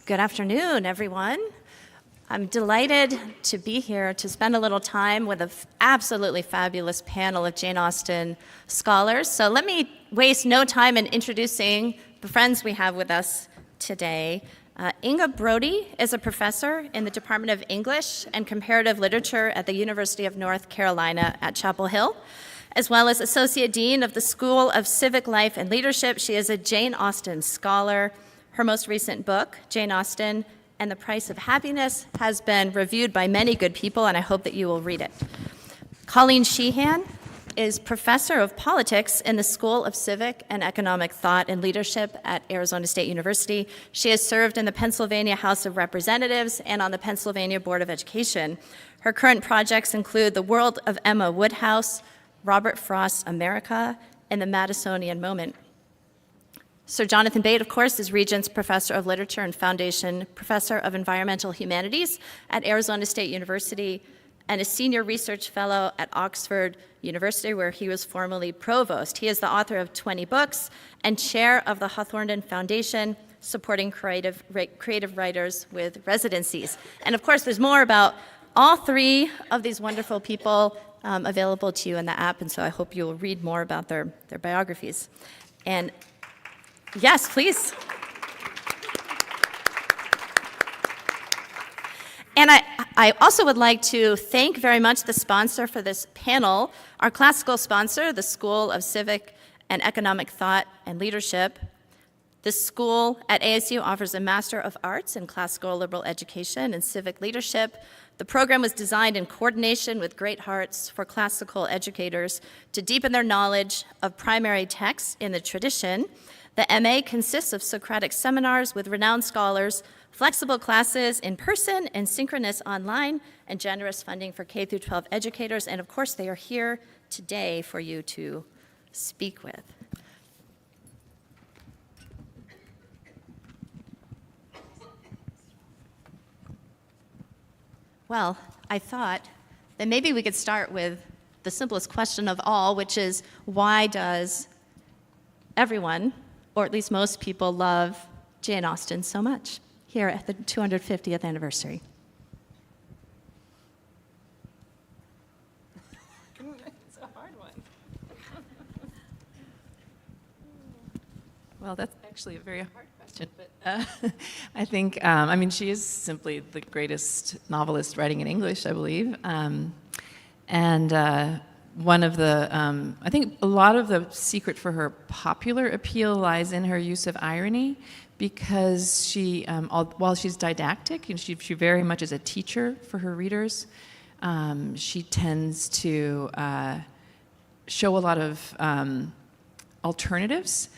Good afternoon, everyone. I'm delighted to be here to spend a little time with an absolutely fabulous panel of Jane Austen scholars. So let me waste no time in introducing the friends we have with us today. Inga Brodey is a professor in the Department of English and Comparative Literature at the University of North Carolina at Chapel Hill, as well as Associate Dean of the School of Civic Life and Leadership. She is a Jane Austen scholar. Her most recent book, Jane Austen and the Price of Happiness, has been reviewed by many good people, and I hope that you will read it. Colleen Sheehan is professor of politics in the School of Civic and Economic Thought and Leadership at Arizona State University. She has served in the Pennsylvania House of Representatives and on the Pennsylvania Board of Education. Her current projects include The World of Emma Woodhouse, Robert Frost's America, and the Madisonian Moment. Sir Jonathan Bate, of course, is Regents Professor of Literature and Foundation Professor of Environmental Humanities at Arizona State University and a Senior Research Fellow at Oxford University, where he was formerly provost. He is the author of 20 books and chair of the Hawthornden Foundation, supporting creative writers with residencies. And of course, there's more about all three of these wonderful people available to you in the app, and so I hope you will read more about their biographies. And yes, please. And I also would like to thank very much the sponsor for this panel, our classical sponsor, the School of Civic and Economic Thought and Leadership. This school at ASU offers a Master of Arts in Classical Liberal Education and Civic Leadership. The program was designed in coordination with Great Hearts for classical educators to deepen their knowledge of primary texts in the tradition. The MA consists of Socratic seminars with renowned scholars, flexible classes in person and synchronous online, and generous funding for K-12 educators. And of course, they are here today for you to speak with. Well, I thought that maybe we could start with the simplest question of all, which is, why does everyone, or at least most people, love Jane Austen so much here at the 250th anniversary? It's a hard one. Well, that's actually a very hard question, but I think, she is simply the greatest novelist writing in English, I believe. One of the, I think a lot of the secret for her popular appeal lies in her use of irony, because she, while she's didactic, and she very much is a teacher for her readers, she tends to show a lot of alternatives.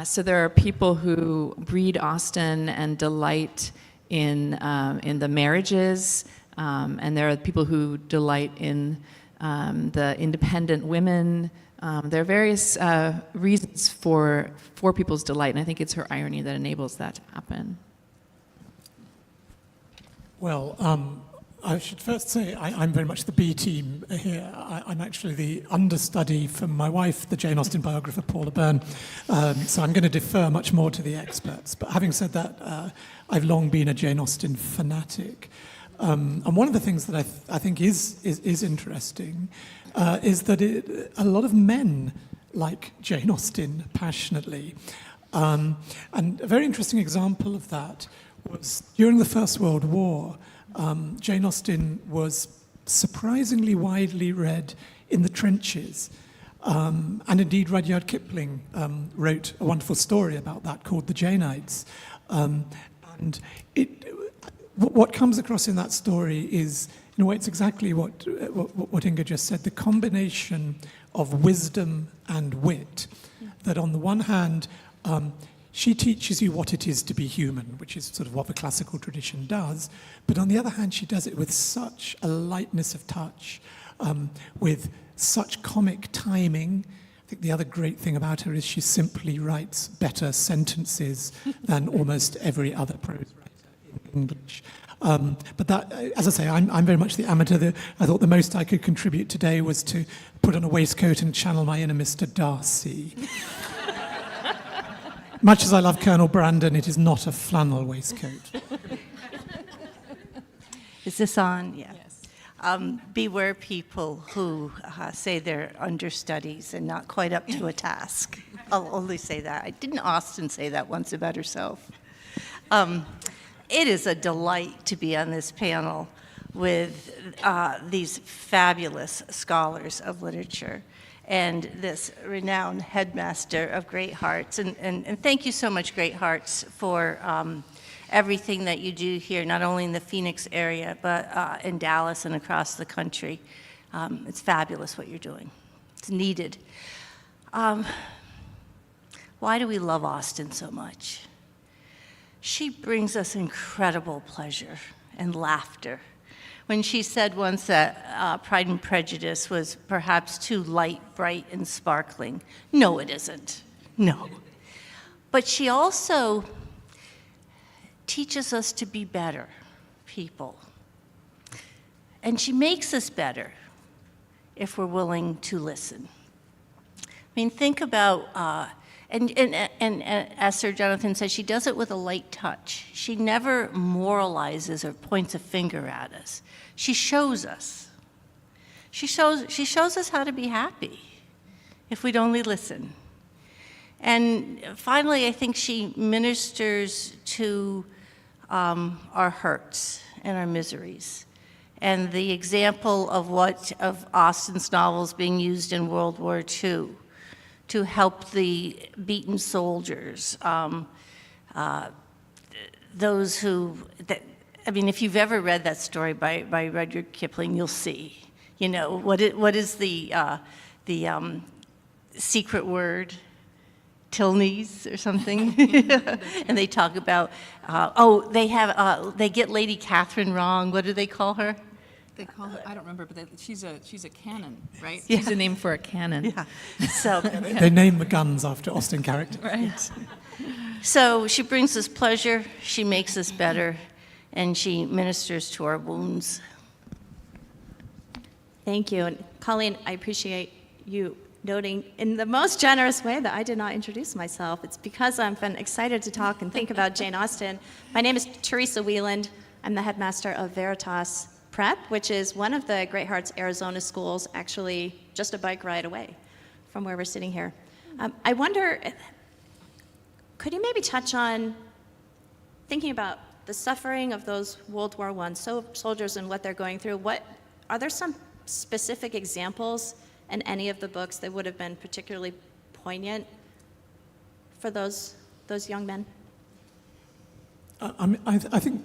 So there are people who read Austen and delight in the marriages, and there are people who delight in the independent women. There are various reasons for people's delight, and I think it's her irony that enables that to happen. Well, I should first say I'm very much the B team here. I'm actually the understudy for my wife, the Jane Austen biographer, Paula Byrne, so I'm going to defer much more to the experts. But having said that, I've long been a Jane Austen fanatic. And one of the things that I think is interesting is that a lot of men like Jane Austen passionately. And a very interesting example of that was during the First World War. Jane Austen was surprisingly widely read in the trenches. And indeed, Rudyard Kipling wrote a wonderful story about that called The Janeites. And what comes across in that story is, in a way, it's exactly what Inga just said, the combination of wisdom and wit. That on the one hand, she teaches you what it is to be human, which is sort of what the classical tradition does, but on the other hand, she does it with such a lightness of touch, with such comic timing. I think the other great thing about her is she simply writes better sentences than almost every other prose writer in English. But that, as I say, I'm very much the amateur. I thought the most I could contribute today was to put on a waistcoat and channel my inner Mr. Darcy. Much as I love Colonel Brandon, it is not a flannel waistcoat. Is this on? Yeah. Yes. Beware people who say they're understudies and not quite up to a task. I'll only say that. Didn't Austen say that once about herself? It is a delight to be on this panel with these fabulous scholars of literature and this renowned headmaster of Great Hearts. And thank you so much, Great Hearts, for everything that you do here, not only in the Phoenix area, but in Dallas and across the country. It's fabulous what you're doing. It's needed. Why do we love Austen so much? She brings us incredible pleasure and laughter. When she said once that Pride and Prejudice was perhaps too light, bright, and sparkling. No, it isn't. No. But she also teaches us to be better people. And she makes us better if we're willing to listen. I mean, think about, and as Sir Jonathan said, she does it with a light touch. She never moralizes or points a finger at us. She shows us. She shows us how to be happy if we'd only listen. And finally, I think she ministers to our hurts and our miseries. And the example of Austen's novels being used in World War II to help the beaten soldiers, those who, if you've ever read that story by Rudyard Kipling, you'll see, what is the secret word? Tilneys or something, and they talk about, they get Lady Catherine wrong. What do they call her? They call her, I don't remember, but she's a cannon, right? Yeah. She's a name for a cannon. Yeah. So They name the guns after Austen characters. Right. So she brings us pleasure, she makes us better, and she ministers to our wounds. Thank you. And Colleen, I appreciate you noting in the most generous way that I did not introduce myself. It's because I've been excited to talk and think about Jane Austen. My name is Teresa Wieland. I'm the headmaster of Veritas Prep, which is one of the Great Hearts Arizona schools, actually just a bike ride away from where we're sitting here. I wonder, could you maybe touch on thinking about the suffering of those World War I soldiers and what they're going through? Are there some specific examples in any of the books that would have been particularly poignant for those young men? I think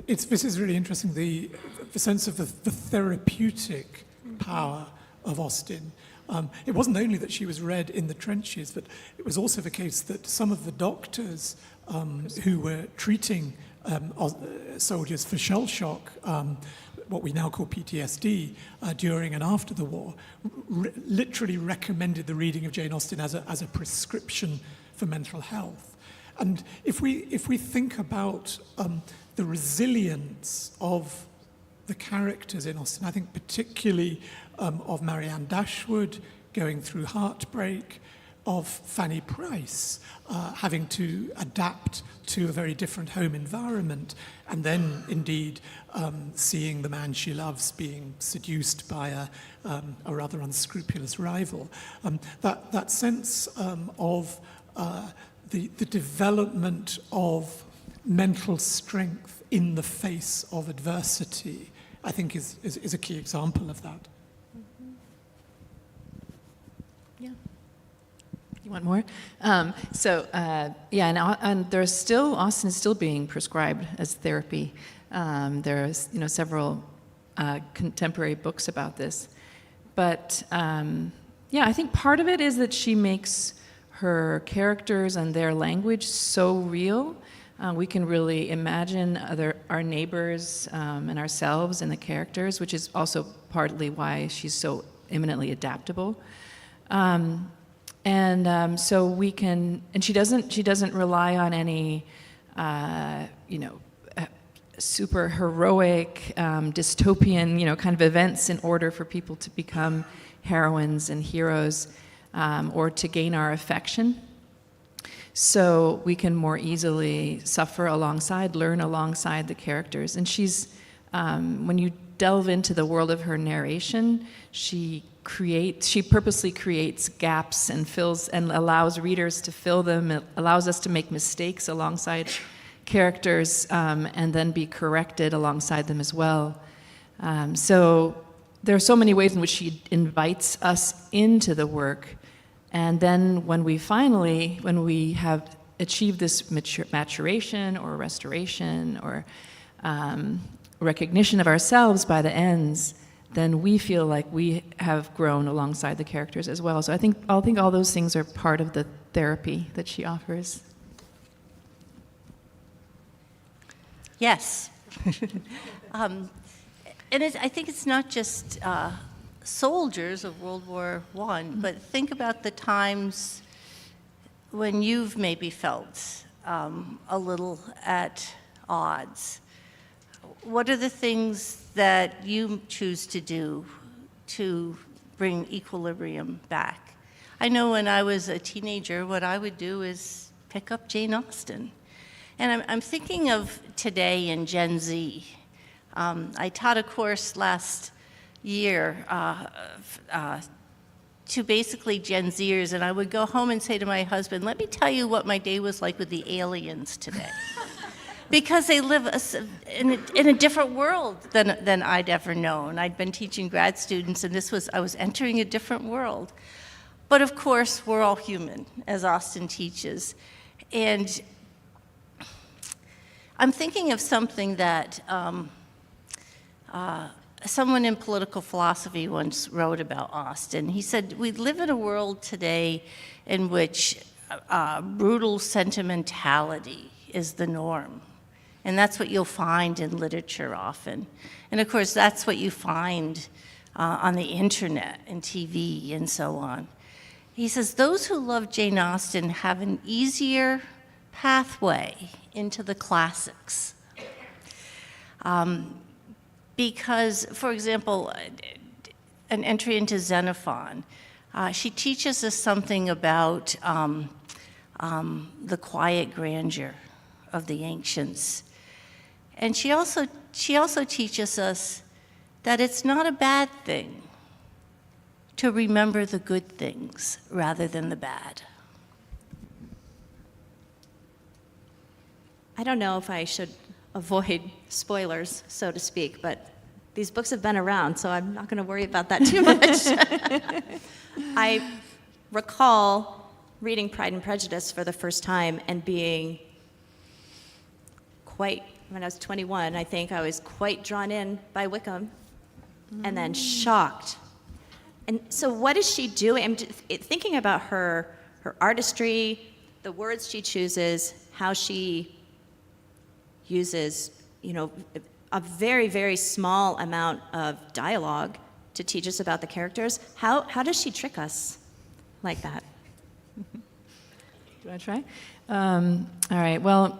this is really interesting, the sense of the therapeutic power of Austen. It wasn't only that she was read in the trenches, but it was also the case that some of the doctors who were treating soldiers for shell shock, what we now call PTSD, during and after the war, literally recommended the reading of Jane Austen as a prescription for mental health. And if we think about the resilience of the characters in Austen, I think particularly of Marianne Dashwood going through heartbreak, of Fanny Price having to adapt to a very different home environment, and then indeed seeing the man she loves being seduced by a rather unscrupulous rival. That sense of the development of mental strength in the face of adversity, I think is a key example of that. You want more? And there's still, Austen is still being prescribed as therapy. There's several contemporary books about this, but I think part of it is that she makes her characters and their language so real. We can really imagine our neighbors and ourselves and the characters, which is also partly why she's so eminently adaptable. So we can, and she doesn't rely on any, super heroic, dystopian, kind of events in order for people to become heroines and heroes, or to gain our affection. So we can more easily suffer alongside, learn alongside the characters. And she's when you delve into the world of her narration, she purposely creates gaps and fills and allows readers to fill them. It allows us to make mistakes alongside characters and then be corrected alongside them as well. So there are so many ways in which she invites us into the work. And then when we have achieved this maturation or restoration or recognition of ourselves by the ends, then we feel like we have grown alongside the characters as well. So I think all those things are part of the therapy that she offers. Yes. I think it's not just soldiers of World War I, but think about the times when you've maybe felt a little at odds. What are the things that you choose to do to bring equilibrium back? I know when I was a teenager, what I would do is pick up Jane Austen. And I'm thinking of today in Gen Z. I taught a course last year to basically Gen Zers, and I would go home and say to my husband, let me tell you what my day was like with the aliens today. Because they live in a different world than I'd ever known. I'd been teaching grad students, and I was entering a different world. But of course, we're all human, as Austen teaches. And I'm thinking of something that someone in political philosophy once wrote about Austen. He said, we live in a world today in which brutal sentimentality is the norm. And that's what you'll find in literature often. And of course, that's what you find on the internet and TV and so on. He says, those who love Jane Austen have an easier pathway into the classics. Because, for example, an entry into Xenophon, she teaches us something about the quiet grandeur of the ancients. And she also teaches us that it's not a bad thing to remember the good things rather than the bad. I don't know if I should avoid spoilers, so to speak, but these books have been around, so I'm not going to worry about that too much. I recall reading Pride and Prejudice for the first time and being when I was 21, I think I was quite drawn in by Wickham and then shocked. And so what is she doing? I'm thinking about her artistry, the words she chooses, how she uses, a very, very small amount of dialogue to teach us about the characters. How does she trick us like that? Do you want to try? All right. Well,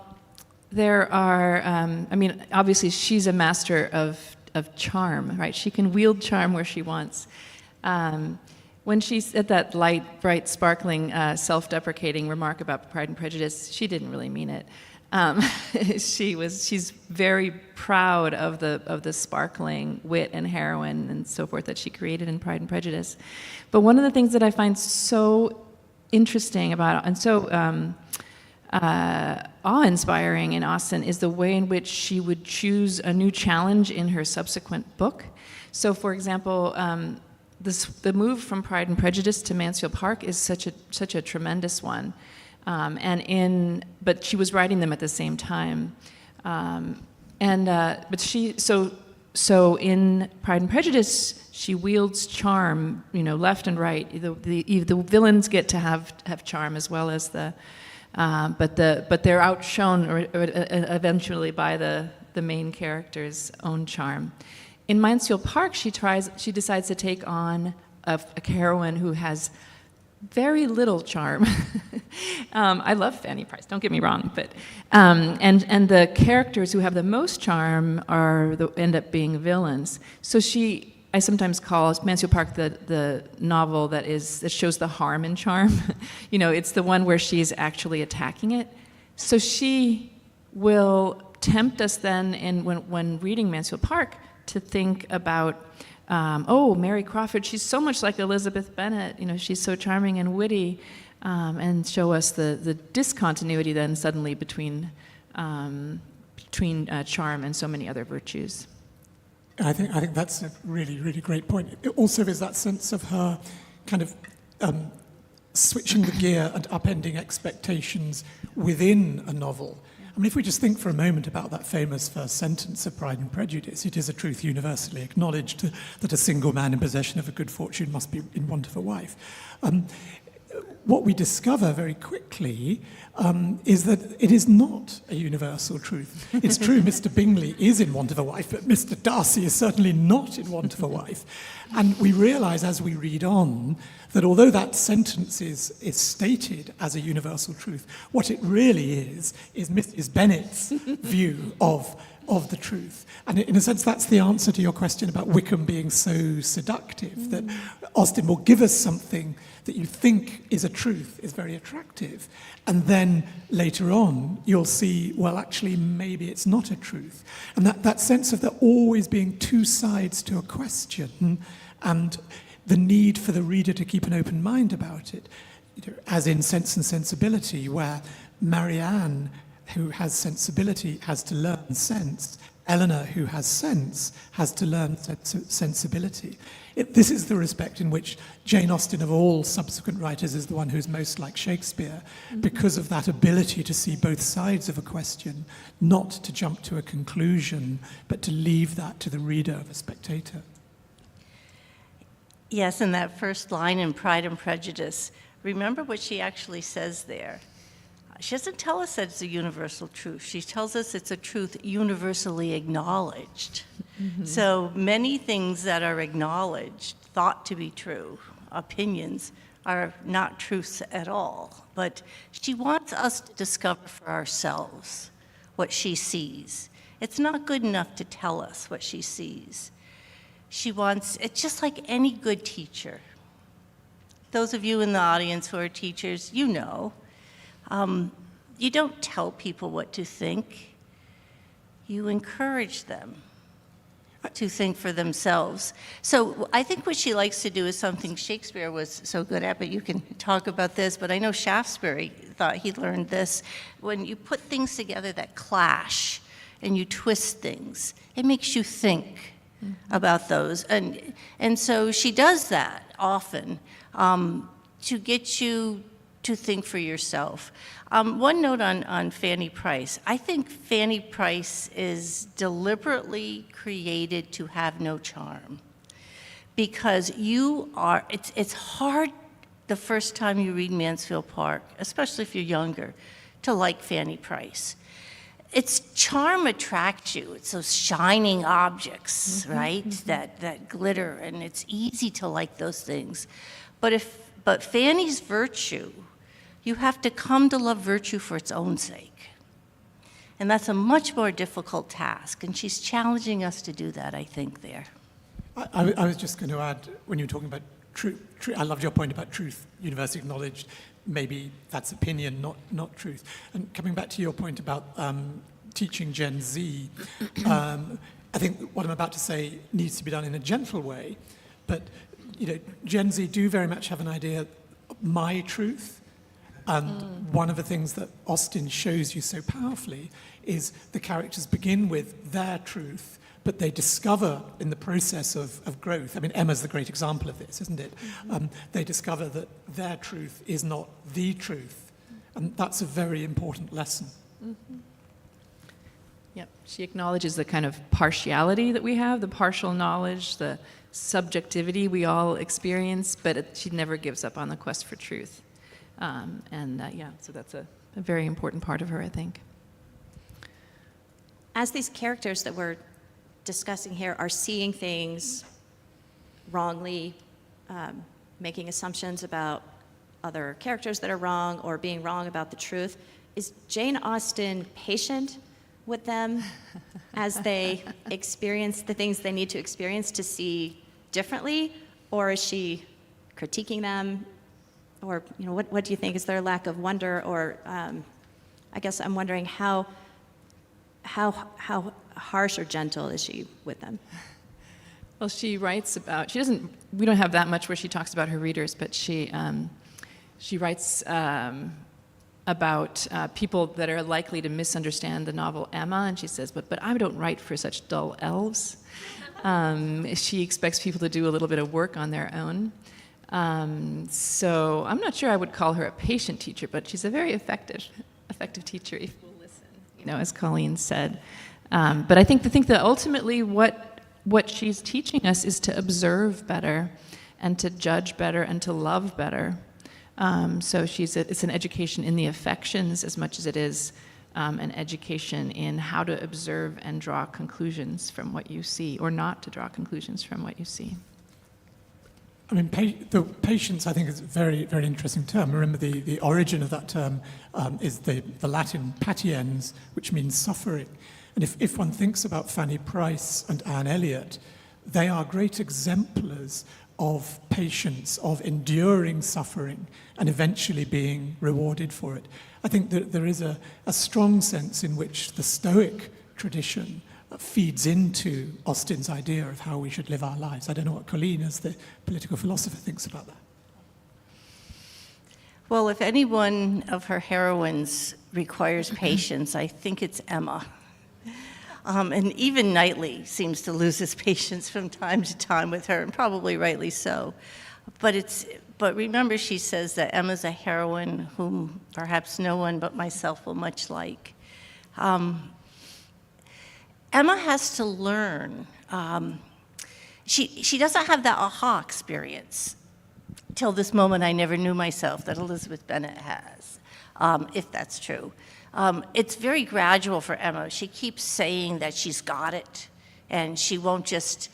there are, obviously she's a master of charm, right? She can wield charm where she wants. When she said that light, bright, sparkling, self-deprecating remark about Pride and Prejudice, she didn't really mean it. She's very proud of the sparkling wit and heroine and so forth that she created in Pride and Prejudice. But one of the things that I find so interesting about and so awe-inspiring in Austen is the way in which she would choose a new challenge in her subsequent book. So, for example, the move from Pride and Prejudice to Mansfield Park is such a tremendous one. But she was writing them at the same time, so in Pride and Prejudice she wields charm, left and right. The villains get to have charm as well as but they're outshone eventually by the main character's own charm. In Mansfield Park, she decides to take on a heroine who has very little charm. I love Fanny Price, don't get me wrong, but and the characters who have the most charm end up being villains. So I sometimes call Mansfield Park the novel that shows the harm in charm. It's the one where she's actually attacking it. So she will tempt us then, when reading Mansfield Park, to think about, oh, Mary Crawford, she's so much like Elizabeth Bennet, she's so charming and witty, and show us the discontinuity then suddenly between charm and so many other virtues. I think that's a really, really great point. It also is that sense of her kind of switching the gear and upending expectations within a novel. I mean, if we just think for a moment about that famous first sentence of Pride and Prejudice, it is a truth universally acknowledged that a single man in possession of a good fortune must be in want of a wife. What we discover very quickly is that it is not a universal truth. It's true Mr. Bingley is in want of a wife, but Mr. Darcy is certainly not in want of a wife. And we realize as we read on that although that sentence is stated as a universal truth, what it really is Mrs. Bennet's view of the truth. And in a sense, that's the answer to your question about Wickham being so seductive, that Austen will give us something that you think is a truth, is very attractive. And then later on, you'll see, well, actually, maybe it's not a truth. And that sense of there always being two sides to a question and the need for the reader to keep an open mind about it, as in Sense and Sensibility, where Marianne, who has sensibility, has to learn sense. Eleanor, who has sense, has to learn sensibility. This is the respect in which Jane Austen, of all subsequent writers, is the one who's most like Shakespeare, because of that ability to see both sides of a question, not to jump to a conclusion, but to leave that to the reader, the spectator. Yes, in that first line in Pride and Prejudice, remember what she actually says there. She doesn't tell us that it's a universal truth. She tells us it's a truth universally acknowledged. Mm-hmm. So many things that are acknowledged, thought to be true, opinions, are not truths at all. But she wants us to discover for ourselves what she sees. It's not good enough to tell us what she sees. It's just like any good teacher. Those of you in the audience who are teachers, you know. You don't tell people what to think. You encourage them to think for themselves. So I think what she likes to do is something Shakespeare was so good at, but you can talk about this, but I know Shaftesbury thought he learned this. When you put things together that clash and you twist things, it makes you think about those. And so she does that often to get you to think for yourself. One note on Fanny Price. I think Fanny Price is deliberately created to have no charm, because it's hard the first time you read Mansfield Park, especially if you're younger, to like Fanny Price. Its charm attracts you. It's those shining objects, right, that glitter, and it's easy to like those things. But Fanny's virtue, you have to come to love virtue for its own sake. And that's a much more difficult task, and she's challenging us to do that, I think, there. I was just going to add, when you were talking about truth, I loved your point about truth, universally acknowledged. Maybe that's opinion, not truth. And coming back to your point about teaching Gen Z, I think what I'm about to say needs to be done in a gentle way, but Gen Z do very much have an idea of my truth. And one of the things that Austen shows you so powerfully is the characters begin with their truth, but they discover in the process of growth. I mean, Emma's the great example of this, isn't it? They discover that their truth is not the truth. And that's a very important lesson. Mm-hmm. Yep. She acknowledges the kind of partiality that we have, the partial knowledge, the subjectivity we all experience, but she never gives up on the quest for truth. So that's a very important part of her, I think. As these characters that we're discussing here are seeing things wrongly, making assumptions about other characters that are wrong or being wrong about the truth, is Jane Austen patient with them as they experience the things they need to experience to see differently, or is she critiquing them? Or, what do you think? Is there a lack of wonder? Or I guess I'm wondering how how harsh or gentle is she with them? Well, she writes about, we don't have that much where she talks about her readers, but she writes about people that are likely to misunderstand the novel Emma, and she says, but I don't write for such dull elves. She expects people to do a little bit of work on their own. So I'm not sure I would call her a patient teacher, but she's a very effective teacher if we'll listen, as Colleen said. But I think that ultimately what she's teaching us is to observe better and to judge better and to love better. So it's an education in the affections as much as it is an education in how to observe and draw conclusions from what you see, or not to draw conclusions from what you see. I mean, the patience, I think, is a very, very interesting term. Remember, the origin of that term is the Latin patiens, which means suffering. And if one thinks about Fanny Price and Anne Elliot, they are great exemplars of patience, of enduring suffering, and eventually being rewarded for it. I think that there is a strong sense in which the Stoic tradition feeds into Austen's idea of how we should live our lives. I don't know what Colleen, as the political philosopher, thinks about that. Well, if any one of her heroines requires patience, I think it's Emma. And even Knightley seems to lose his patience from time to time with her, and probably rightly so. But remember, she says that Emma's a heroine whom perhaps no one but myself will much like. Emma has to learn. She doesn't have that aha experience. Till this moment, I never knew myself that Elizabeth Bennet has, if that's true. It's very gradual for Emma. She keeps saying that she's got it, and she won't just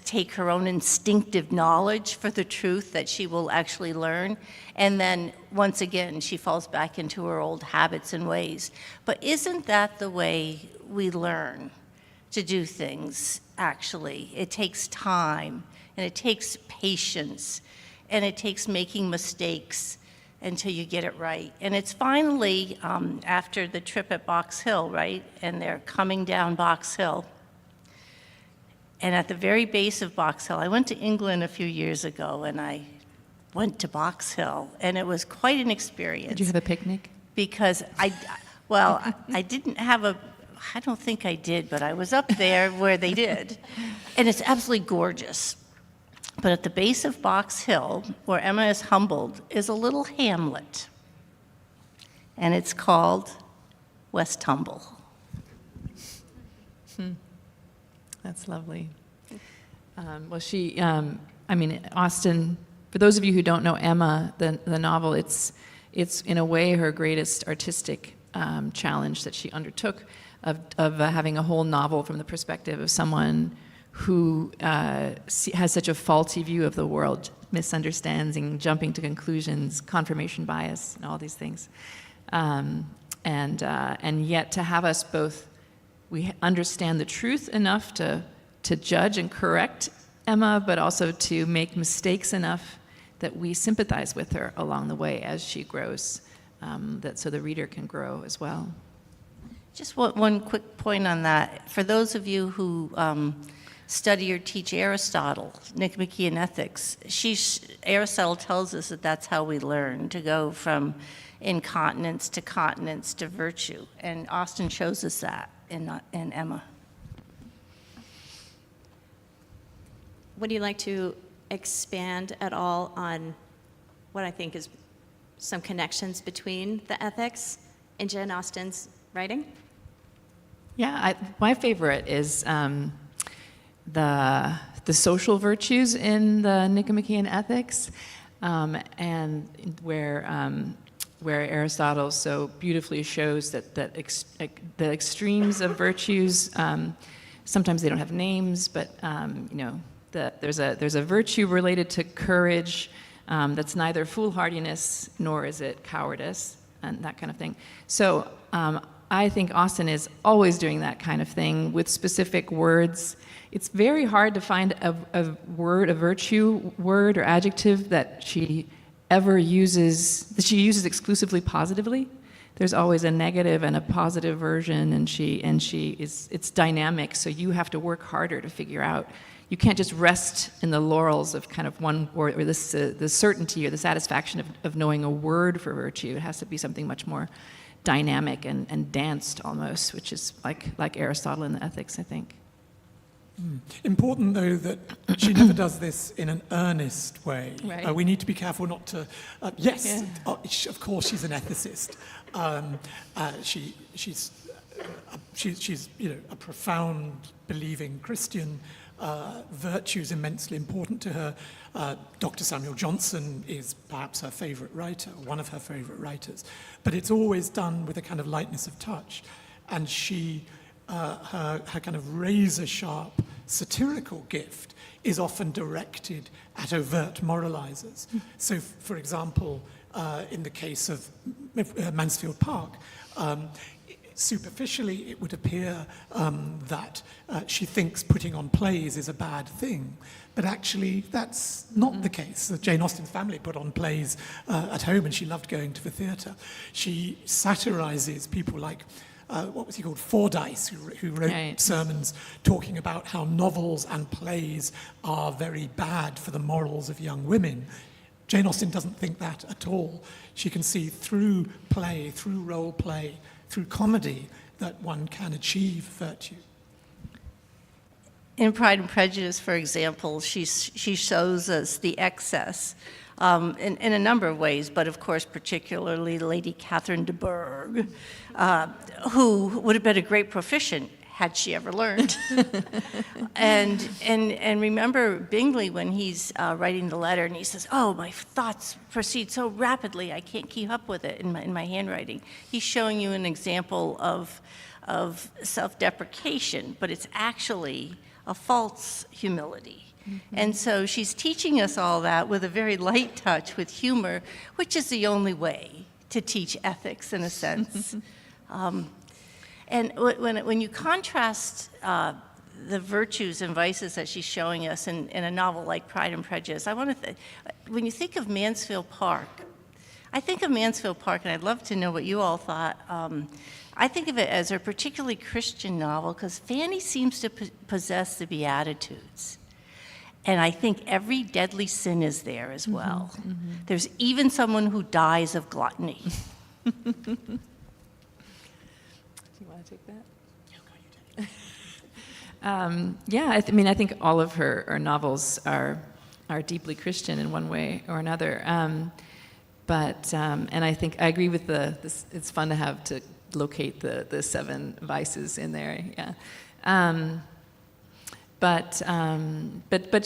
take her own instinctive knowledge for the truth that she will actually learn. And then once again, she falls back into her old habits and ways. But isn't that the way we learn to do things, actually? It takes time, and it takes patience, and it takes making mistakes until you get it right. And it's finally, after the trip at Box Hill, right? And they're coming down Box Hill. And at the very base of Box Hill, I went to England a few years ago, and I went to Box Hill, and it was quite an experience. Did you have a picnic? Because I didn't have I don't think I did, but I was up there where they did. And it's absolutely gorgeous. But at the base of Box Hill, where Emma is humbled, is a little hamlet. And it's called West Humble. That's lovely. Austen, for those of you who don't know Emma, the novel, it's in a way her greatest artistic challenge that she undertook of having a whole novel from the perspective of someone who has such a faulty view of the world, misunderstanding, jumping to conclusions, confirmation bias, and all these things. And yet to have us both, we understand the truth enough to judge and correct Emma, but also to make mistakes enough that we sympathize with her along the way as she grows, so the reader can grow as well. Just one quick point on that. For those of you who study or teach Aristotle, Nicomachean Ethics, Aristotle tells us that that's how we learn, to go from incontinence to virtue. And Austen shows us that in Emma. Would you like to expand at all on what I think is some connections between the ethics in Jane Austen's writing? Yeah, my favorite is the social virtues in the Nicomachean Ethics, and where Aristotle so beautifully shows that the extremes of virtues, sometimes they don't have names, but there's a virtue related to courage that's neither foolhardiness nor is it cowardice, and that kind of thing. So I think Austen is always doing that kind of thing with specific words. It's very hard to find a word, a virtue word or adjective that she uses exclusively positively. there's always a negative and a positive version, and it's dynamic, so you have to work harder to figure out. You can't just rest in the laurels of kind of one word, or the certainty or the satisfaction of knowing a word for virtue. It has to be something much more dynamic and danced almost, which is like Aristotle in the Ethics, I think. Important, though, that she never does this in an earnest way. Right. We need to be careful not to. Of course, she's an ethicist. She's a profound believing Christian. Virtue's immensely important to her. Dr. Samuel Johnson is perhaps her favorite writer, one of her favorite writers. But it's always done with a kind of lightness of touch. And her kind of razor-sharp satirical gift is often directed at overt moralizers. So, for example, in the case of Mansfield Park, superficially it would appear that she thinks putting on plays is a bad thing. But actually, that's not the case. Jane Austen's family put on plays at home, and she loved going to the theatre. She satirizes people like what was he called? Fordyce, who wrote sermons talking about how novels and plays are very bad for the morals of young women. Jane Austen doesn't think that at all. She can see through play, through role play, through comedy, that one can achieve virtue. In Pride and Prejudice, for example, she shows us the excess in a number of ways, but of course particularly Lady Catherine de Bourgh, who would have been a great proficient had she ever learned. and remember Bingley when he's writing the letter and he says, "Oh, my thoughts proceed so rapidly I can't keep up with it in my handwriting." He's showing you an example of self-deprecation, but it's actually a false humility. And so she's teaching us all that with a very light touch, with humor, which is the only way to teach ethics in a sense. And when you contrast the virtues and vices that she's showing us in a novel like Pride and Prejudice, when you think of Mansfield Park, I think of Mansfield Park, and I'd love to know what you all thought. I think of it as a particularly Christian novel because Fanny seems to possess the Beatitudes. And I think every deadly sin is there as well. There's even someone who dies of gluttony. Do you want to take that? I think all of her novels are deeply Christian in one way or another. And I think I agree with this. It's fun to locate the 7 vices in there. Yeah. But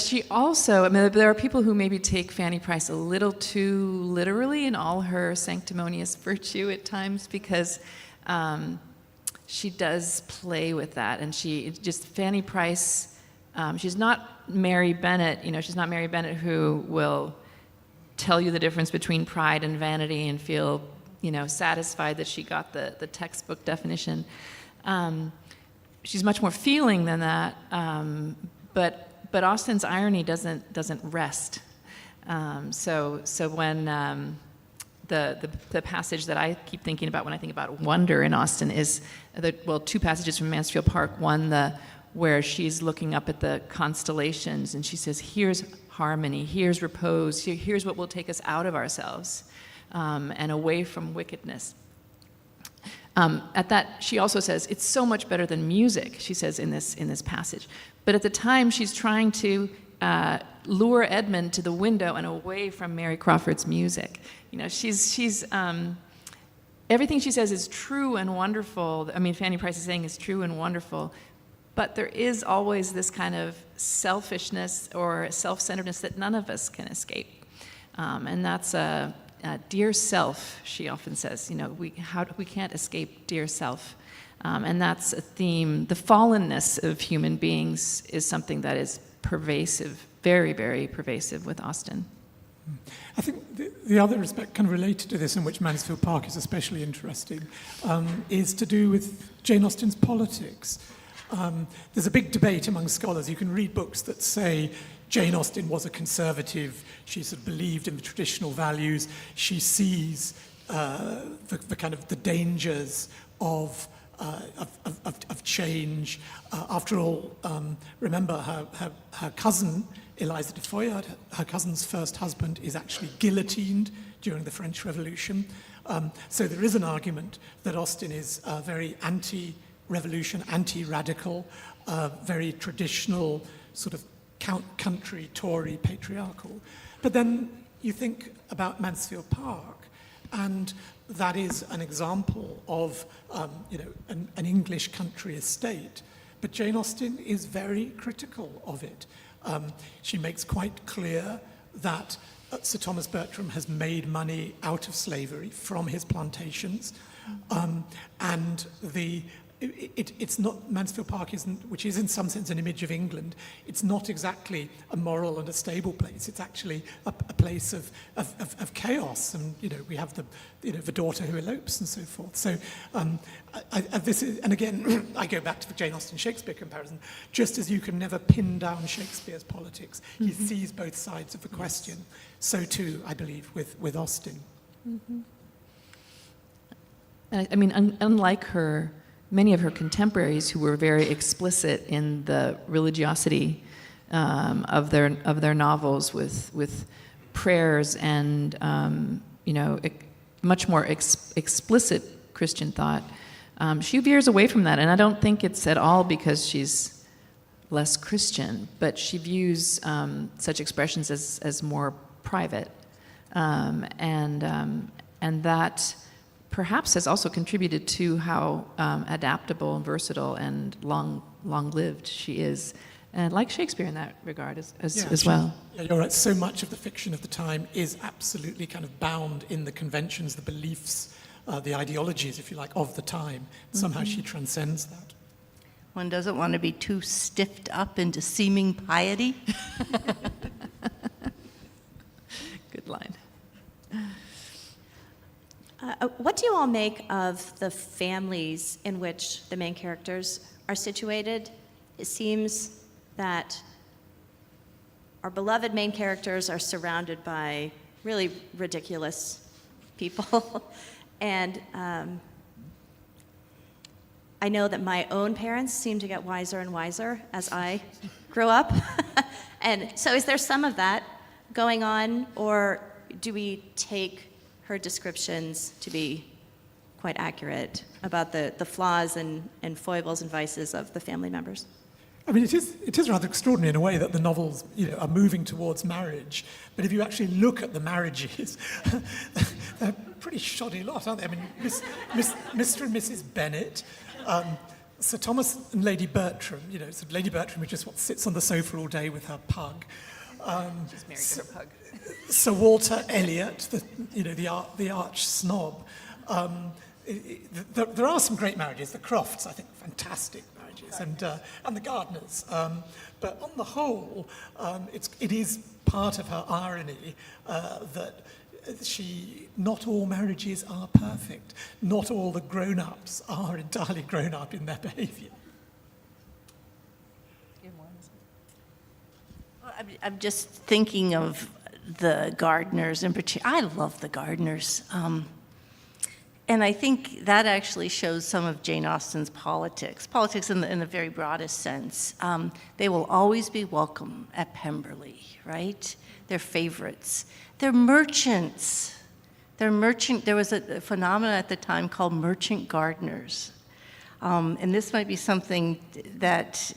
she also, there are people who maybe take Fanny Price a little too literally in all her sanctimonious virtue at times, because she does play with that, and Fanny Price, she's not Mary Bennett, she's not Mary Bennett who will tell you the difference between pride and vanity and feel, satisfied that she got the textbook definition. She's much more feeling than that, but Austen's irony doesn't rest. So when the passage that I keep thinking about when I think about wonder in Austen is 2 passages from Mansfield Park. One, where she's looking up at the constellations and she says, "Here's harmony, here's repose, here's what will take us out of ourselves and away from wickedness." At that, she also says, "It's so much better than music," she says in this passage. But at the time, she's trying to lure Edmund to the window and away from Mary Crawford's music. She's everything she says is true and wonderful. Fanny Price is saying is true and wonderful, but there is always this kind of selfishness or self-centeredness that none of us can escape, and that's dear self, she often says. We can't escape dear self, and that's a theme. The fallenness of human beings is something that is pervasive, very, very pervasive with Austen. I think the other aspect kind of related to this, in which Mansfield Park is especially interesting, is to do with Jane Austen's politics. There's a big debate among scholars. You can read books that say Jane Austen was a conservative. She sort of believed in the traditional values. She sees the kind of the dangers of change. After all, remember her cousin, Eliza de Feuillard, her cousin's first husband, is actually guillotined during the French Revolution. So there is an argument that Austen is very anti-revolution, anti-radical, very traditional, sort of country, Tory, patriarchal. But then you think about Mansfield Park, and that is an example of an English country estate. But Jane Austen is very critical of it. She makes quite clear that Sir Thomas Bertram has made money out of slavery from his plantations, and it's not, Mansfield Park isn't, which is in some sense an image of England, it's not exactly a moral and a stable place. It's actually a place of chaos, and we have the daughter who elopes and so forth. So this is, and again, I go back to the Jane Austen Shakespeare comparison. Just as you can never pin down Shakespeare's politics, he sees both sides of the question. So too, I believe, with Austen. Mm-hmm. And I mean, unlike her, many of her contemporaries who were very explicit in the religiosity of their novels with prayers and much more explicit Christian thought, she veers away from that, and I don't think it's at all because she's less Christian, but she views such expressions as more private, and that perhaps has also contributed to how adaptable and versatile and long-lived she is, and like Shakespeare in that regard as well. Yeah, you're right. So much of the fiction of the time is absolutely kind of bound in the conventions, the beliefs, the ideologies, if you like, of the time. Somehow she transcends that. One doesn't want to be too stiffed up into seeming piety. Good line. What do you all make of the families in which the main characters are situated? It seems that our beloved main characters are surrounded by really ridiculous people. And I know that my own parents seem to get wiser and wiser as I grew up. And so is there some of that going on, or do we take her descriptions to be quite accurate about the flaws and foibles and vices of the family members? I mean, it is rather extraordinary in a way that the novels, are moving towards marriage. But if you actually look at the marriages, they're a pretty shoddy lot, aren't they? I mean, Mr. and Mrs. Bennet, Sir Thomas and Lady Bertram. So Lady Bertram, who just sits on the sofa all day with her pug. She's married to her pug. Sir Walter Elliot, the arch snob. There are some great marriages. The Crofts, I think, fantastic marriages, and the Gardners. But on the whole, it is part of her irony that not all marriages are perfect. Not all the grown-ups are entirely grown up in their behaviour. I'm just thinking of the Gardners in particular. I love the Gardners. And I think that actually shows some of Jane Austen's politics in the very broadest sense. They will always be welcome at Pemberley, right? They're favorites. They're merchants. There was a phenomenon at the time called merchant gardeners. And this might be something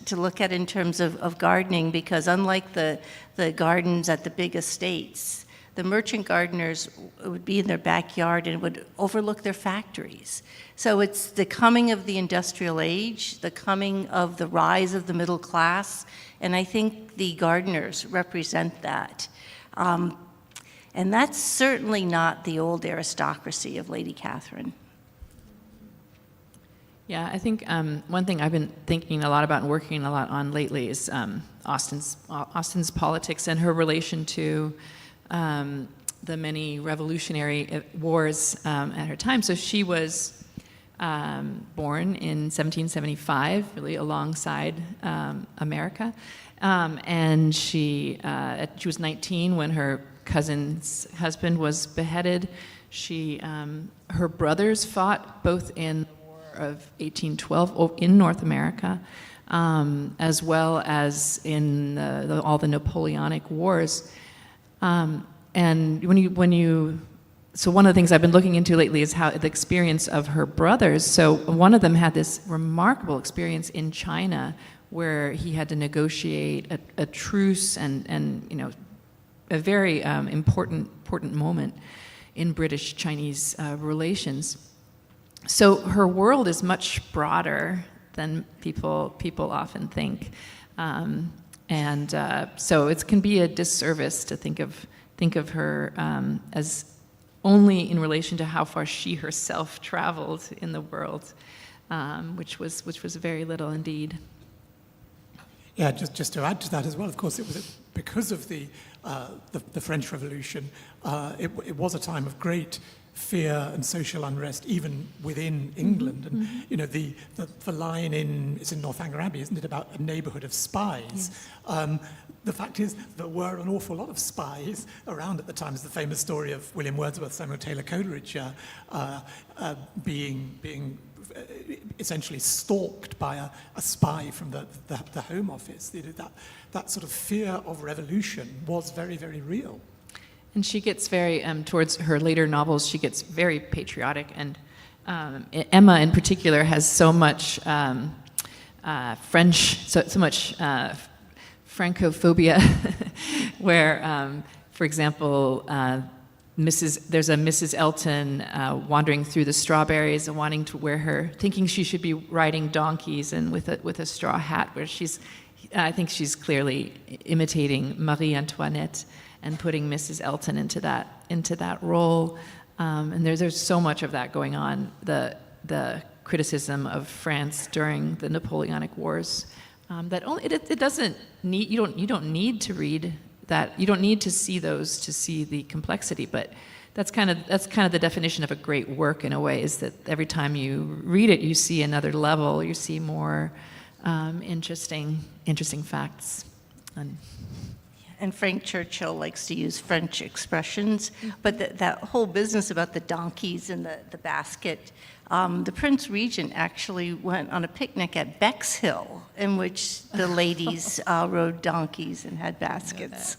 to look at in terms of gardening, because unlike the gardens at the big estates, the merchant gardeners would be in their backyard and would overlook their factories. So it's the coming of the industrial age, the coming of the rise of the middle class, and I think the gardeners represent that. And that's certainly not the old aristocracy of Lady Catherine. Yeah, I think one thing I've been thinking a lot about and working a lot on lately is Austen's politics and her relation to the many revolutionary wars at her time. So she was born in 1775, really alongside America, and she was 19 when her cousin's husband was beheaded. Her brothers fought both in the War of 1812 in North America, as well as in all the Napoleonic Wars. And so one of the things I've been looking into lately is how the experience of her brothers. So one of them had this remarkable experience in China where he had to negotiate a truce and a very important moment in British-Chinese relations. So her world is much broader than people often think, so it can be a disservice to think of her as only in relation to how far she herself traveled in the world, which was very little indeed. Yeah, just to add to that as well, of course, it was because of the French Revolution. It was a time of great fear and social unrest, even within England. And the line it's in Northanger Abbey, isn't it, about a neighbourhood of spies? Yes. The fact is, there were an awful lot of spies around at the time. There's the famous story of William Wordsworth, Samuel Taylor Coleridge being essentially stalked by a spy from the Home Office. That sort of fear of revolution was very, very real. And she gets very, towards her later novels, she gets very patriotic. And Emma, in particular, has so much French, so much Francophobia, where, for example, there's a Mrs. Elton wandering through the strawberries and wanting to thinking she should be riding donkeys and with a straw hat, where I think she's clearly imitating Marie Antoinette and putting Mrs. Elton into that role. And there's so much of that going on. The criticism of France during the Napoleonic Wars. That only it doesn't need you don't need to read that. You don't need to see those to see the complexity. But that's kind of the definition of a great work in a way, is that every time you read it, you see another level. You see more interesting facts. And Frank Churchill likes to use French expressions, but that whole business about the donkeys and the basket, the Prince Regent actually went on a picnic at Bexhill, in which the ladies rode donkeys and had baskets.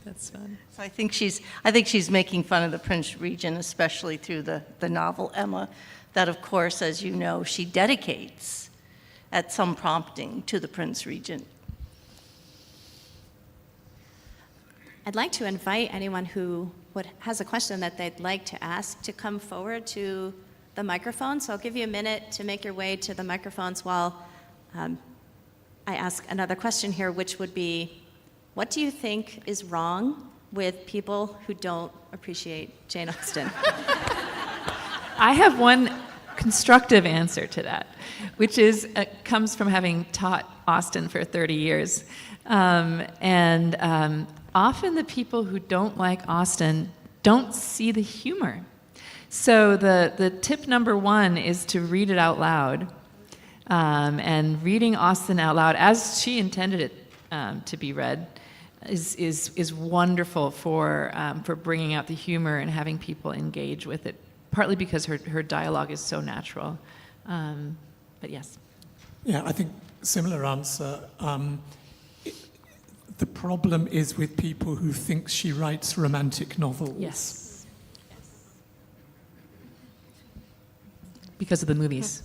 That's fun. So I think she's making fun of the Prince Regent, especially through the novel Emma, that of course, as you know, she dedicates at some prompting to the Prince Regent. I'd like to invite anyone who has a question that they'd like to ask to come forward to the microphone. So I'll give you a minute to make your way to the microphones while I ask another question here, which would be, what do you think is wrong with people who don't appreciate Jane Austen? I have one constructive answer to that, which comes from having taught Austen for 30 years. Often the people who don't like Austen don't see the humor. So the tip number one is to read it out loud. And reading Austen out loud, as she intended it to be read, is wonderful for bringing out the humor and having people engage with it, partly because her dialogue is so natural. But yes. Yeah, I think similar answer. The problem is with people who think she writes romantic novels. Yes. Because of the movies.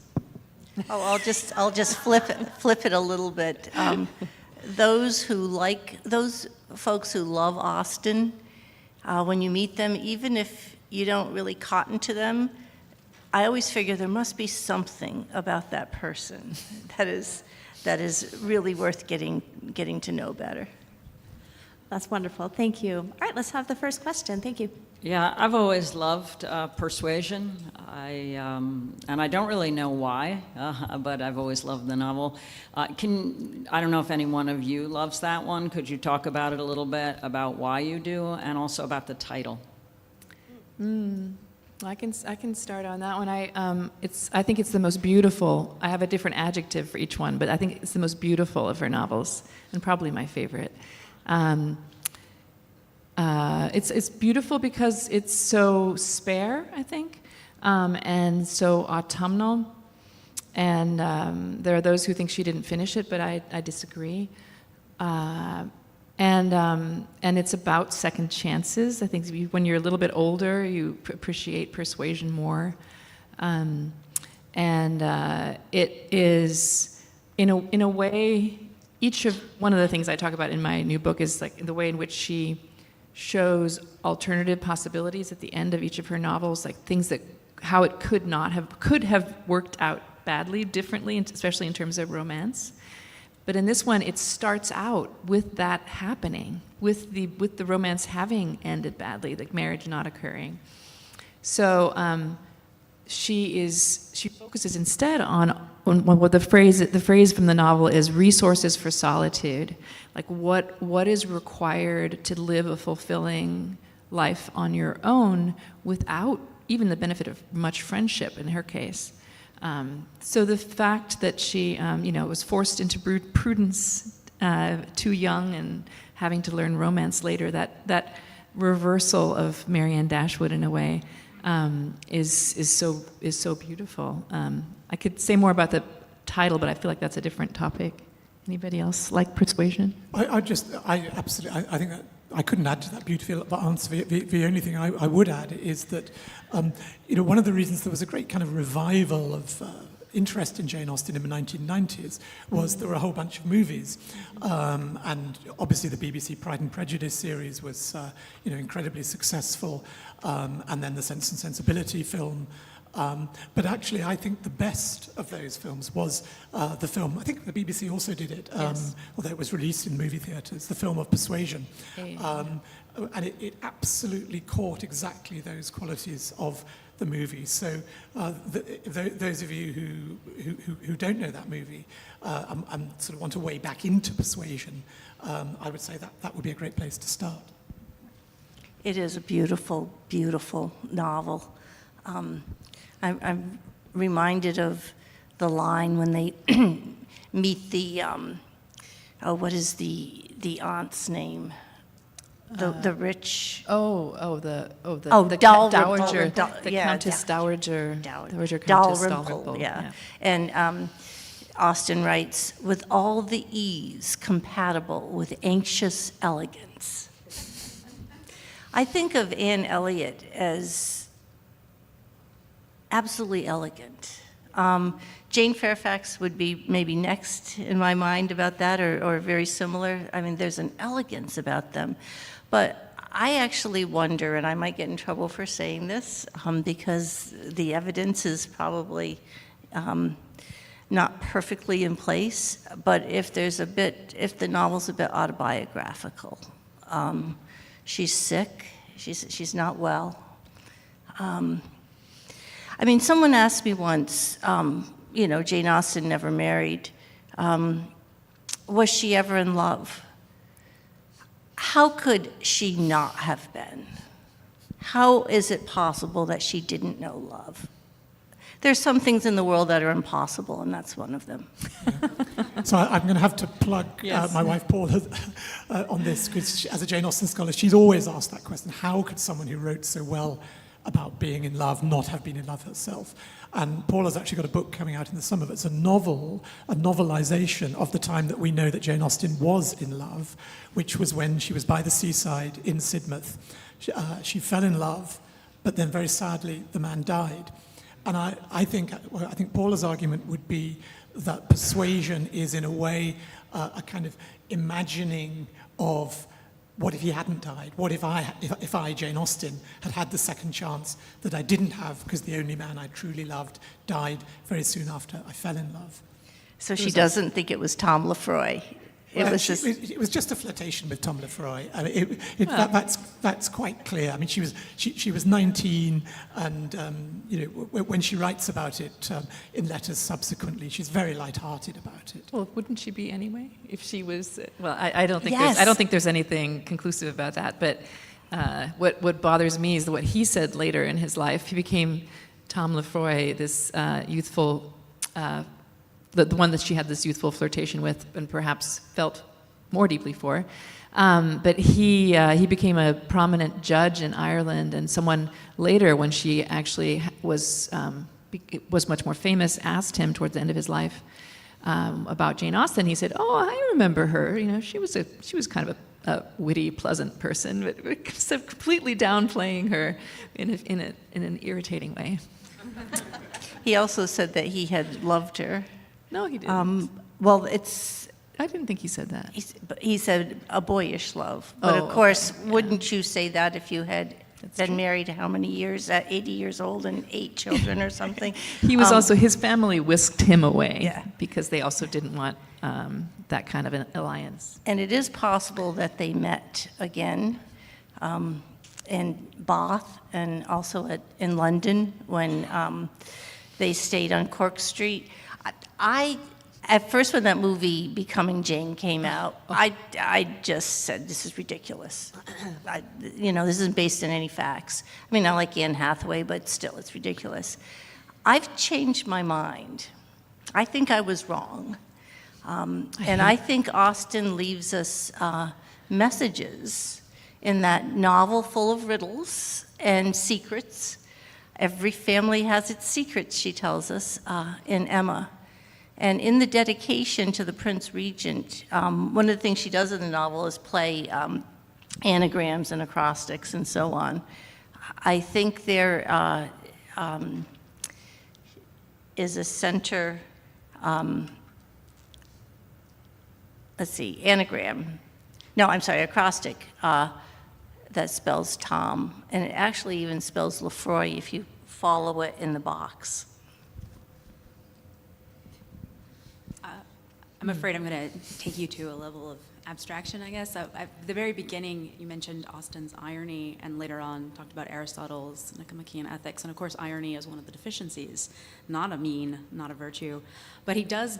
Oh, I'll just flip it a little bit. Those folks who love Austen, when you meet them, even if you don't really cotton to them, I always figure there must be something about that person that is really worth getting to know better. That's wonderful. Thank you. All right, let's have the first question. Thank you. Yeah, I've always loved Persuasion. And I don't really know why, but I've always loved the novel. I don't know if any one of you loves that one. Could you talk about it a little bit, about why you do, and also about the title? I can start on that one. I think it's the most beautiful. I have a different adjective for each one, but I think it's the most beautiful of her novels, and probably my favorite. it's beautiful because it's so spare, I think, and so autumnal. And there are those who think she didn't finish it, but I disagree. And it's about second chances. I think when you're a little bit older, you appreciate persuasion more. It is, in a way, one of the things I talk about in my new book is like the way in which she shows alternative possibilities at the end of each of her novels, like things that how it could have worked out badly, differently, especially in terms of romance. But in this one, it starts out with that happening, with the romance having ended badly, like marriage not occurring. So she focuses instead on what the phrase from the novel is resources for solitude, like what is required to live a fulfilling life on your own without even the benefit of much friendship in her case. So the fact that she, was forced into prudence too young and having to learn romance later, that reversal of Marianne Dashwood in a way is so beautiful. I could say more about the title, but I feel like that's a different topic. Anybody else like Persuasion? I absolutely, I think that I couldn't add to that beautiful answer. The only thing I would add is that, one of the reasons there was a great kind of revival of interest in Jane Austen in the 1990s was there were a whole bunch of movies. And obviously the BBC Pride and Prejudice series was, incredibly successful. And then the Sense and Sensibility film. But actually, I think the best of those films was the film, I think the BBC also did it, yes. Although it was released in movie theatres, the film of Persuasion. Yeah. And it absolutely caught exactly those qualities of the movie. So those of you who don't know that movie and sort of want to way back into Persuasion, I would say that would be a great place to start. It is a beautiful, beautiful novel. I'm reminded of the line when they meet the, what is the aunt's name? The rich. The Dalrymple, dowager, the yeah, Countess Dowager, Dowager Countess Dalrymple, Dalrymple. yeah. And Austen writes, with all the ease compatible with anxious elegance. I think of Anne Elliot as absolutely elegant. Jane Fairfax would be maybe next in my mind about that, or very similar. I mean, there's an elegance about them. But I actually wonder, and I might get in trouble for saying this, because the evidence is probably not perfectly in place, but if the novel's a bit autobiographical. She's sick, she's not well. I mean, someone asked me once, Jane Austen never married. Was she ever in love? How could she not have been? How is it possible that she didn't know love? There's some things in the world that are impossible, and that's one of them. Yeah. So I'm going to have to plug Yes. my wife Paula on this, because as a Jane Austen scholar, she's always asked that question: how could someone who wrote so well about being in love not have been in love herself? And Paula's actually got a book coming out in the summer that's a novelization of the time that we know that Jane Austen was in love, which was when she was by the seaside in Sidmouth. She fell in love, but then very sadly the man died. And I think Paula's argument would be that Persuasion is in a way a kind of imagining of what if he hadn't died? What if I, Jane Austen, had had the second chance that I didn't have because the only man I truly loved died very soon after I fell in love? So she doesn't think it was Tom Lefroy. It was just a flirtation with Tom Lefroy. I mean, that's quite clear. I mean, she was 19, and when she writes about it in letters subsequently, she's very light-hearted about it. Well, wouldn't she be anyway if she was? Well, I don't think Yes. I don't think there's anything conclusive about that. But what bothers me is what he said later in his life. He became Tom Lefroy, this youthful. The one that she had this youthful flirtation with, and perhaps felt more deeply for. But he became a prominent judge in Ireland, and someone later, when she actually was much more famous, asked him towards the end of his life about Jane Austen. He said, "Oh, I remember her. You know, she was kind of a witty, pleasant person, but sort of completely downplaying her in an irritating way." He also said that he had loved her. No, he didn't. Well, I didn't think he said that. he said a boyish love. But of course, wouldn't you say that if you had been married how many years, at 80 years old and 8 children or something? He was also, his family whisked him away, Yeah. because they also didn't want that kind of an alliance. And it is possible that they met again in Bate and also in London when they stayed on Cork Street. At first, when that movie Becoming Jane came out, I just said, this is ridiculous. This isn't based on any facts. I mean, I like Anne Hathaway, but still, it's ridiculous. I've changed my mind. I think I was wrong. And I think Austen leaves us messages in that novel full of riddles and secrets. Every family has its secrets, she tells us, in Emma. And in the dedication to the Prince Regent, one of the things she does in the novel is play anagrams and acrostics and so on. I think there is a center, anagram. No, I'm sorry, acrostic that spells Tom. And it actually even spells Lefroy if you follow it in the box. I'm afraid I'm going to take you to a level of abstraction, I guess. At the very beginning, you mentioned Austen's irony, and later on talked about Aristotle's Nicomachean Ethics. And of course, irony is one of the deficiencies, not a mean, not a virtue. But he does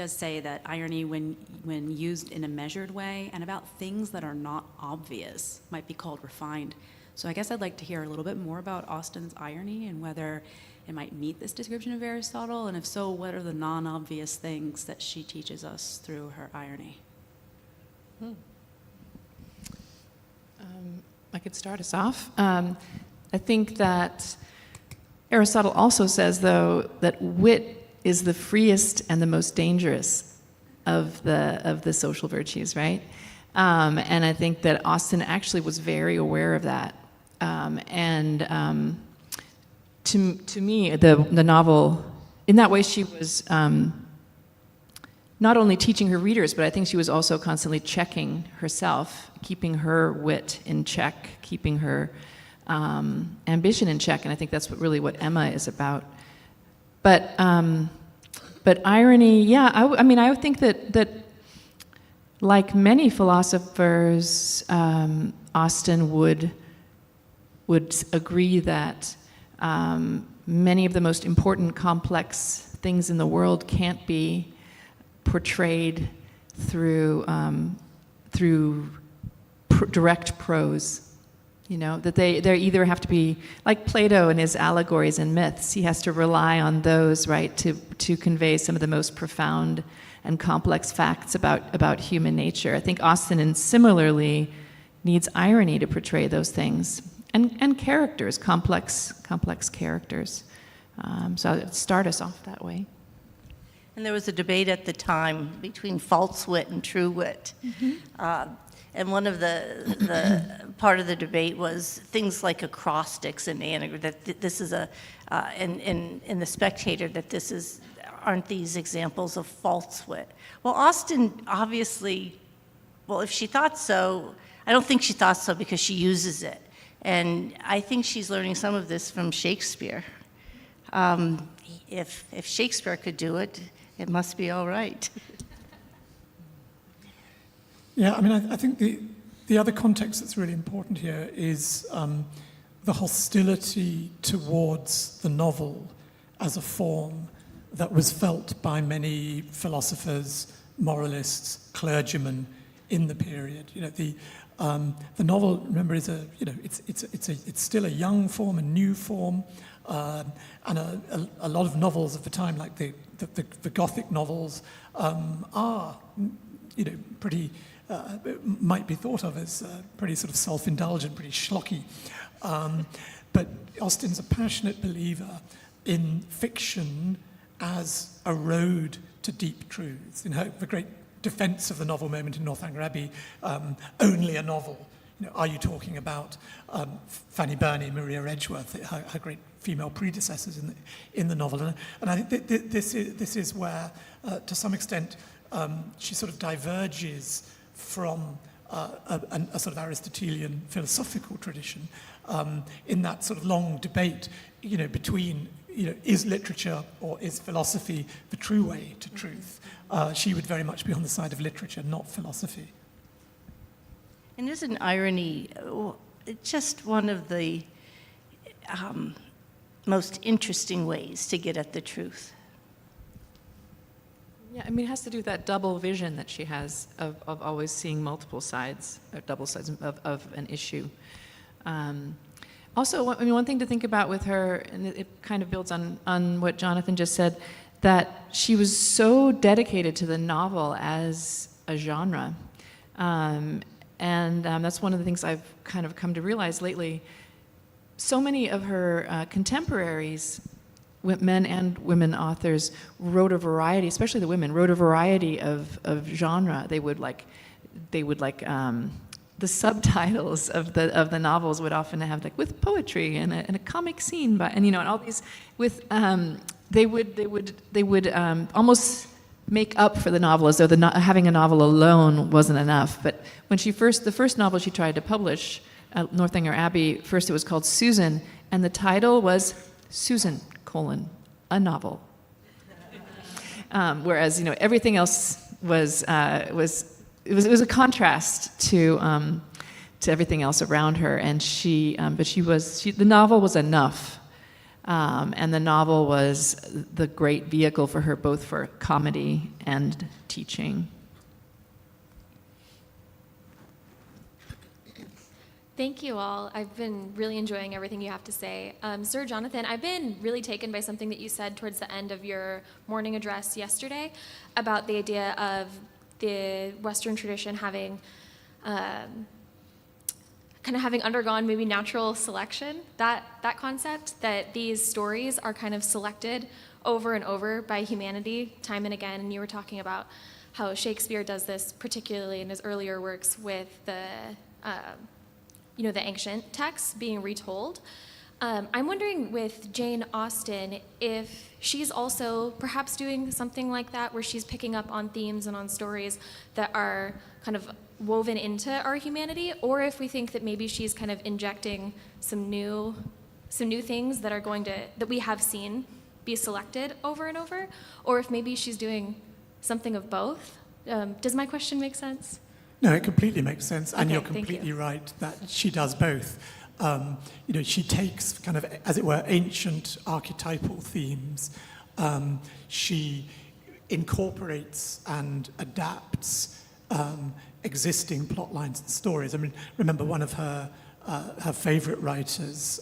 say that irony, when used in a measured way and about things that are not obvious, might be called refined. So I guess I'd like to hear a little bit more about Austen's irony and whether it might meet this description of Aristotle, and if so, what are the non-obvious things that she teaches us through her irony? I could start us off. I think that Aristotle also says, though, that wit is the freest and the most dangerous of the social virtues, right? And I think that Austen actually was very aware of that. To me, the novel, in that way, she was not only teaching her readers, but I think she was also constantly checking herself, keeping her wit in check, keeping her ambition in check, and I think that's what Emma is about. But irony, yeah, I would think that like many philosophers, Austen would agree that many of the most important, complex things in the world can't be portrayed through direct prose. That they either have to be like Plato and his allegories and myths. He has to rely on those, right, to convey some of the most profound and complex facts about human nature. I think Austen, similarly, needs irony to portray those things. And characters, complex characters. So I'd start us off that way. And there was a debate at the time between false wit and true wit. Mm-hmm. And one of the part of the debate was things like acrostics and anagram, that this is in The Spectator, that aren't these examples of false wit. Well, Austen obviously, if she thought so, I don't think she thought so because she uses it. And I think she's learning some of this from Shakespeare. If Shakespeare could do it, it must be all right. Yeah, I think the other context that's really important here is the hostility towards the novel as a form that was felt by many philosophers, moralists, clergymen in the period. The novel, remember, is it's still a young form, a new form, and a lot of novels of the time, like the Gothic novels, are pretty, might be thought of as pretty sort of self-indulgent, pretty schlocky. But Austen's a passionate believer in fiction as a road to deep truths. In the great defense of the novel moment in Northanger Abbey, only a novel. Are you talking about Fanny Burney, Maria Edgeworth, her great female predecessors in the novel? And I think this is where, to some extent, she sort of diverges from a sort of Aristotelian philosophical tradition in that sort of long debate, between, is literature or is philosophy the true way to truth? She would very much be on the side of literature, not philosophy. And isn't irony just one of the most interesting ways to get at the truth? Yeah, I mean, it has to do with that double vision that she has of always seeing multiple sides, or double sides of an issue. Also, one thing to think about with her, and it kind of builds on what Jonathan just said, that she was so dedicated to the novel as a genre. And that's one of the things I've kind of come to realize lately. So many of her contemporaries, men and women authors, wrote a variety, especially the women, wrote a variety of genre. They would like the subtitles of the novels would often have like with poetry and a comic scene, and all these with they would almost make up for the novel as though having a novel alone wasn't enough. But when the first novel she tried to publish, Northanger Abbey, first it was called Susan, and the title was Susan, a novel. Whereas, everything else was a contrast to everything else around her, and the novel was enough. And the novel was the great vehicle for her, both for comedy and teaching. Thank you all. I've been really enjoying everything you have to say. Sir Jonathan, I've been really taken by something that you said towards the end of your morning address yesterday about the idea of the Western tradition having having undergone maybe natural selection, that concept, that these stories are kind of selected over and over by humanity time and again. And you were talking about how Shakespeare does this, particularly in his earlier works, with the ancient texts being retold. I'm wondering with Jane Austen if she's also perhaps doing something like that, where she's picking up on themes and on stories that are kind of woven into our humanity, or if we think that maybe she's kind of injecting some new things that we have seen be selected over and over, or if maybe she's doing something of both. Does my question make sense? No, it completely makes sense, and Okay, you're thank completely you. right that she does both. She takes kind of, as it were, ancient archetypal themes. She incorporates and adapts existing plot lines and stories. I mean, remember one of her favorite writers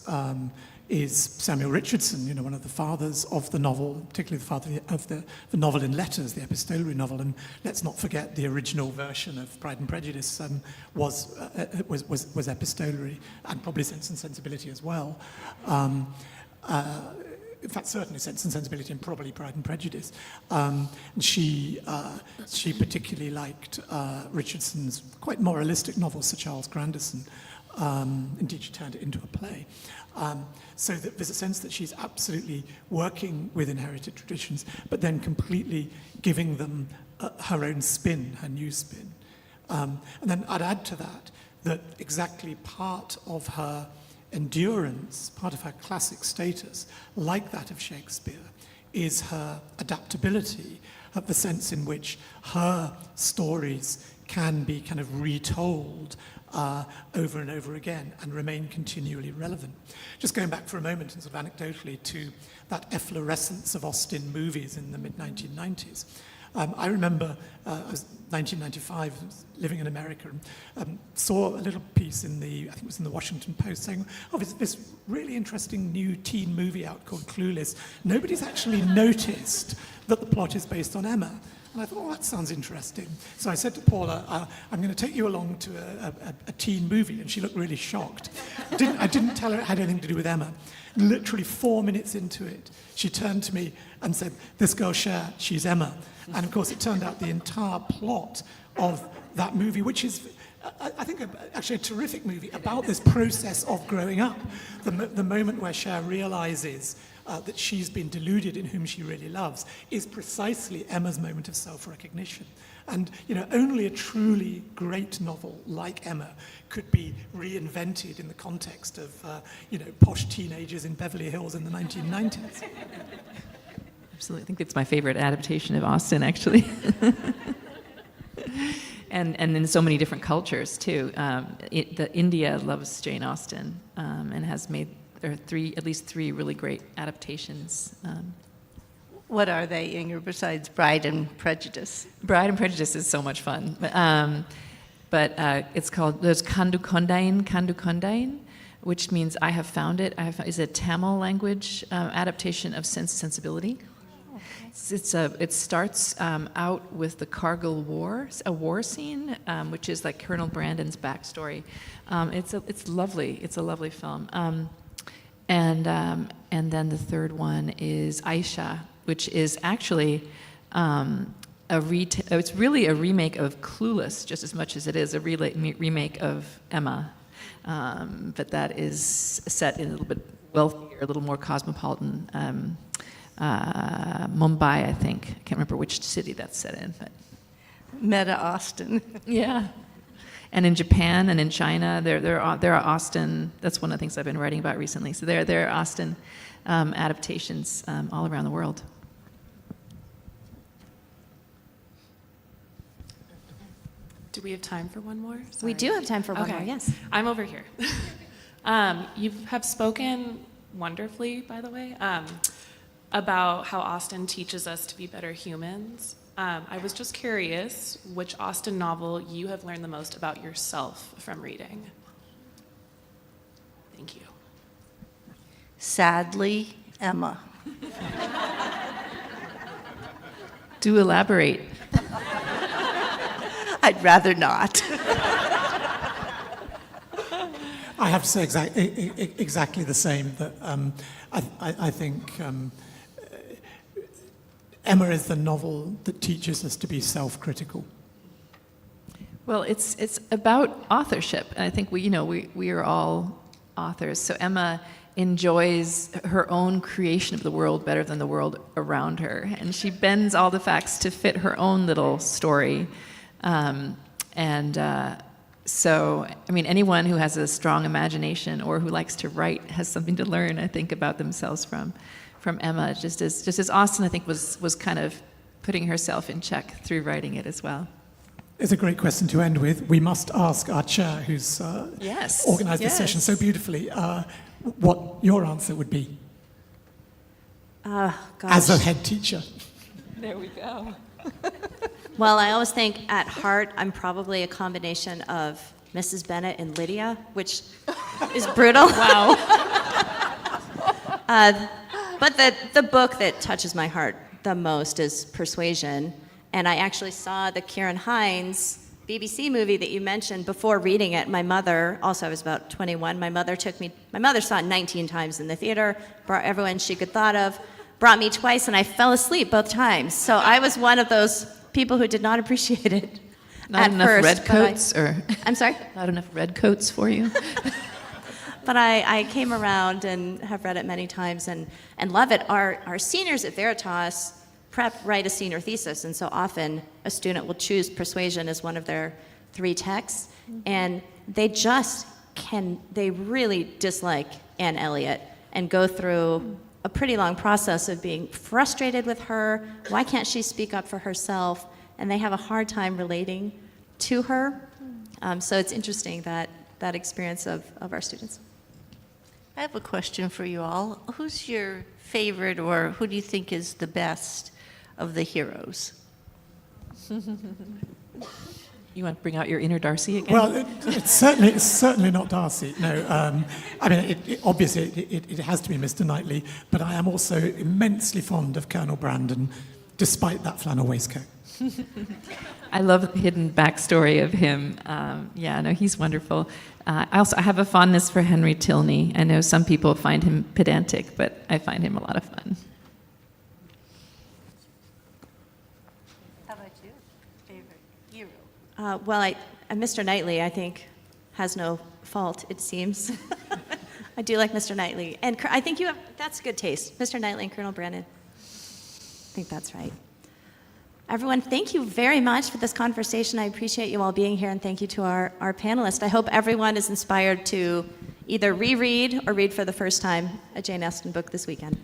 is Samuel Richardson, one of the fathers of the novel, particularly the father of the novel in letters, the epistolary novel. And let's not forget the original version of Pride and Prejudice was epistolary, and probably Sense and Sensibility as well. In fact, certainly Sense and Sensibility and probably Pride and Prejudice. And she particularly liked Richardson's quite moralistic novel, Sir Charles Grandison. Indeed, she turned it into a play. So that there's a sense that she's absolutely working with inherited traditions, but then completely giving them her own spin, her new spin. And then I'd add to that exactly part of her endurance, part of her classic status, like that of Shakespeare, is her adaptability, of the sense in which her stories can be kind of retold over and over again and remain continually relevant. Just going back for a moment and sort of anecdotally to that efflorescence of Austen movies in the mid-1990s. I remember, I was 1995, living in America, and saw a little piece I think it was in the Washington Post, saying, there's this really interesting new teen movie out called Clueless. Nobody's actually noticed that the plot is based on Emma. And I thought, oh, that sounds interesting. So I said to Paula, I'm going to take you along to a teen movie. And she looked really shocked. I didn't tell her it had anything to do with Emma. Literally 4 minutes into it, she turned to me and said, this girl Cher, she's Emma. And of course, it turned out the entire plot of that movie, which is, I think, actually a terrific movie about this process of growing up. The moment where Cher realizes that she's been deluded in whom she really loves is precisely Emma's moment of self-recognition. And only a truly great novel like Emma could be reinvented in the context of posh teenagers in Beverly Hills in the 1990s. Absolutely. I think it's my favorite adaptation of Austen, actually. And in so many different cultures, too. India loves Jane Austen and has made at least three really great adaptations. What are they, Inger, besides Bride and Prejudice? Bride and Prejudice is so much fun. But it's called, there's Kandu Kondain, which means I have found it. Is a Tamil language adaptation of Sensibility. It starts out with the Kargil War, a war scene, which is like Colonel Brandon's backstory. It's lovely. It's a lovely film. And then the third one is Aisha, which is actually it's really a remake of Clueless, just as much as it is a remake of Emma. But that is set in a little bit wealthier, a little more cosmopolitan Mumbai, I think. I can't remember which city that's set in. But. Meta Austen. Yeah. And in Japan and in China, there are Austen. That's one of the things I've been writing about recently. So there are Austen adaptations all around the world. Do we have time for one more? We Sorry. do have time for one Okay. more, yes. I'm over here. You have spoken wonderfully, by the way, about how Austen teaches us to be better humans. I was just curious which Austen novel you have learned the most about yourself from reading. Thank you. Sadly, Emma. Do elaborate. I'd rather not. I have to say exactly the same, that I think Emma is the novel that teaches us to be self-critical. Well, it's about authorship, and I think we are all authors. So Emma enjoys her own creation of the world better than the world around her, and she bends all the facts to fit her own little story. So, I mean, anyone who has a strong imagination or who likes to write has something to learn, I think, about themselves from Emma. Just as Austen, I think, was kind of putting herself in check through writing it as well. It's a great question to end with. We must ask our chair, who's organised this session so beautifully, what your answer would be as a head teacher. There we go. Well, I always think at heart, I'm probably a combination of Mrs. Bennet and Lydia, which is brutal. Wow. But the book that touches my heart the most is Persuasion. And I actually saw the Ciarán Hinds BBC movie that you mentioned before reading it. My mother, also I was about 21, my mother saw it 19 times in the theater, brought everyone she could thought of, brought me twice, and I fell asleep both times. So I was one of those people who did not appreciate it Not at enough first. red coats, I'm sorry? Not enough red coats for you? But I came around and have read it many times and love it. Our seniors at Veritas write a senior thesis, and so often a student will choose Persuasion as one of their 3 texts, and they really dislike Anne Elliot and go through a pretty long process of being frustrated with her. Why can't she speak up for herself? And they have a hard time relating to her. So it's interesting that experience of our students. I have a question for you all. Who's your favorite, or who do you think is the best of the heroes? You want to bring out your inner Darcy again? Well, it's certainly not Darcy. No, I mean, obviously it has to be Mr. Knightley, but I am also immensely fond of Colonel Brandon, despite that flannel waistcoat. I love the hidden backstory of him. Yeah, no, he's wonderful. I have a fondness for Henry Tilney. I know some people find him pedantic, but I find him a lot of fun. How about you? Favorite hero? Mr. Knightley, I think, has no fault, it seems. I do like Mr. Knightley. And I think that's good taste. Mr. Knightley and Colonel Brennan. I think that's right. Everyone, thank you very much for this conversation. I appreciate you all being here, and thank you to our panelists. I hope everyone is inspired to either reread or read for the first time a Jane Austen book this weekend.